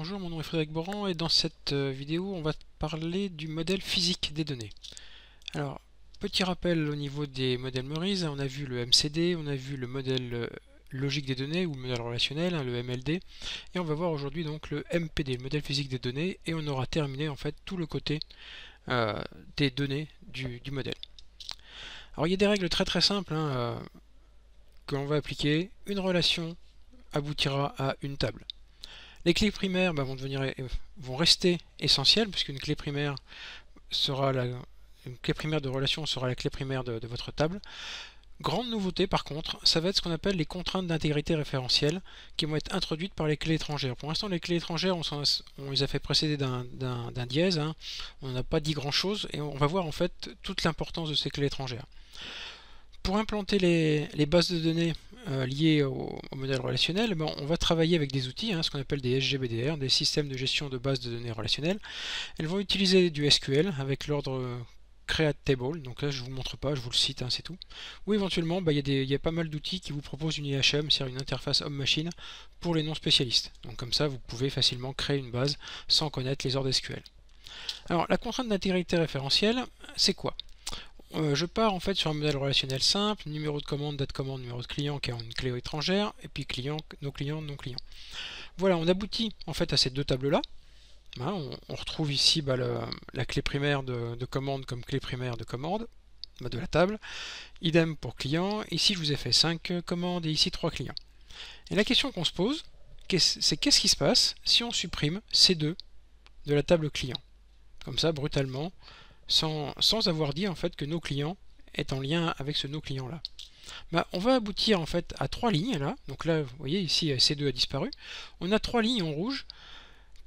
Bonjour, mon nom est Frédéric Boran et dans cette vidéo on va parler du modèle physique des données. Alors, petit rappel au niveau des modèles Meurize, on a vu le MCD, on a vu le modèle logique des données ou le modèle relationnel, le MLD, et on va voir aujourd'hui donc le MPD, le modèle physique des données, et on aura terminé en fait tout le côté des données du modèle. Alors il y a des règles très simples que l'on va appliquer. Une relation aboutira à une table. Les clés primaires vont rester essentielles, puisqu'une clé primaire sera une clé primaire de relation sera la clé primaire de votre table. Grande nouveauté par contre, ça va être ce qu'on appelle les contraintes d'intégrité référentielle qui vont être introduites par les clés étrangères. Pour l'instant, les clés étrangères, on les a fait précéder d'un dièse, on n'a pas dit grand chose, et on va voir en fait toute l'importance de ces clés étrangères. Pour implanter les bases de données liées au modèle relationnel, on va travailler avec des outils, ce qu'on appelle des SGBDR, des systèmes de gestion de bases de données relationnelles. Elles vont utiliser du SQL avec l'ordre create table, donc là je ne vous montre pas, je vous le cite, c'est tout. Ou éventuellement, il y a pas mal d'outils qui vous proposent une IHM, c'est-à-dire une interface homme-machine, pour les non-spécialistes. Donc comme ça, vous pouvez facilement créer une base sans connaître les ordres SQL. Alors la contrainte d'intégrité référentielle, c'est quoi ? Je pars en fait sur un modèle relationnel simple, numéro de commande, date commande, numéro de client qui a une clé étrangère, et puis client, non client, non client. Voilà, on aboutit en fait à ces deux tables-là. On retrouve ici la clé primaire de commande comme clé primaire de commande de la table. Idem pour client. Ici, je vous ai fait 5 commandes et ici 3 clients. Et la question qu'on se pose, c'est qu'est-ce qui se passe si on supprime ces deux de la table client? Comme ça, brutalement, sans avoir dit en fait que nos clients est en lien avec ce nos clients là. On va aboutir en fait à 3 lignes là. Donc là, vous voyez ici C2 a disparu. On a 3 lignes en rouge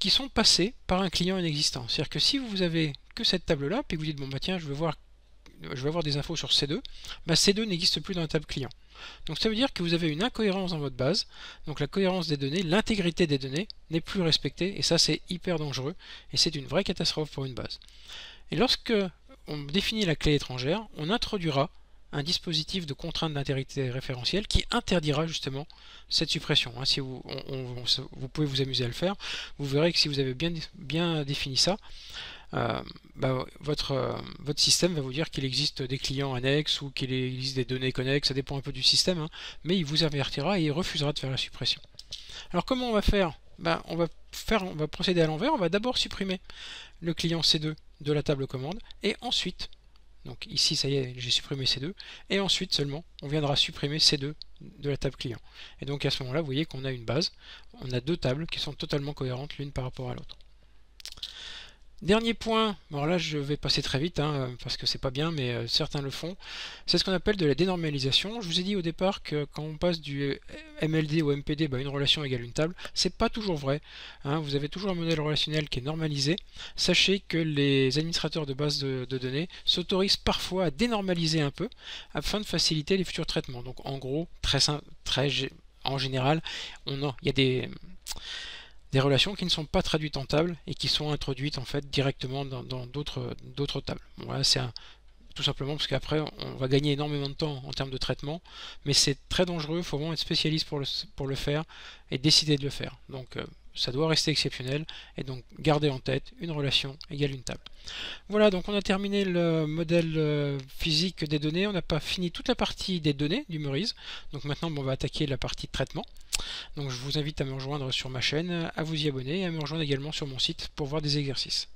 qui sont passées par un client inexistant. C'est-à-dire que si vous avez que cette table là, puis que vous dites bon tiens, je veux avoir des infos sur C2, C2 n'existe plus dans la table client. Donc ça veut dire que vous avez une incohérence dans votre base. Donc la cohérence des données, l'intégrité des données n'est plus respectée, et ça c'est hyper dangereux et c'est une vraie catastrophe pour une base. Et lorsque on définit la clé étrangère, on introduira un dispositif de contrainte d'intégrité référentielle qui interdira justement cette suppression. Si vous pouvez vous amuser à le faire, vous verrez que si vous avez bien défini ça, votre système va vous dire qu'il existe des clients annexes ou qu'il existe des données connexes, ça dépend un peu du système, mais il vous avertira et il refusera de faire la suppression. Alors comment on va faire ? On va procéder à l'envers. On va d'abord supprimer le client C2 de la table commande, et ensuite, donc ici ça y est, j'ai supprimé C2, et ensuite seulement on viendra supprimer C2 de la table client. Et donc à ce moment-là, vous voyez qu'on a une base, on a deux tables qui sont totalement cohérentes l'une par rapport à l'autre. Dernier point, alors là je vais passer très vite parce que c'est pas bien, mais certains le font, c'est ce qu'on appelle de la dénormalisation. Je vous ai dit au départ que quand on passe du MLD au MPD, une relation égale une table, c'est pas toujours vrai. Vous avez toujours un modèle relationnel qui est normalisé. Sachez que les administrateurs de bases de données s'autorisent parfois à dénormaliser un peu afin de faciliter les futurs traitements. Donc en gros, en général, il y a des relations qui ne sont pas traduites en table et qui sont introduites en fait directement dans d'autres tables. Voilà, c'est tout simplement parce qu'après on va gagner énormément de temps en termes de traitement, mais c'est très dangereux, il faut vraiment être spécialiste pour le faire et décider de le faire. Donc ça doit rester exceptionnel, et donc garder en tête une relation égale une table. Voilà, donc on a terminé le modèle physique des données, on n'a pas fini toute la partie des données du Meurize, donc maintenant on va attaquer la partie de traitement. Donc je vous invite à me rejoindre sur ma chaîne, à vous y abonner et à me rejoindre également sur mon site pour voir des exercices.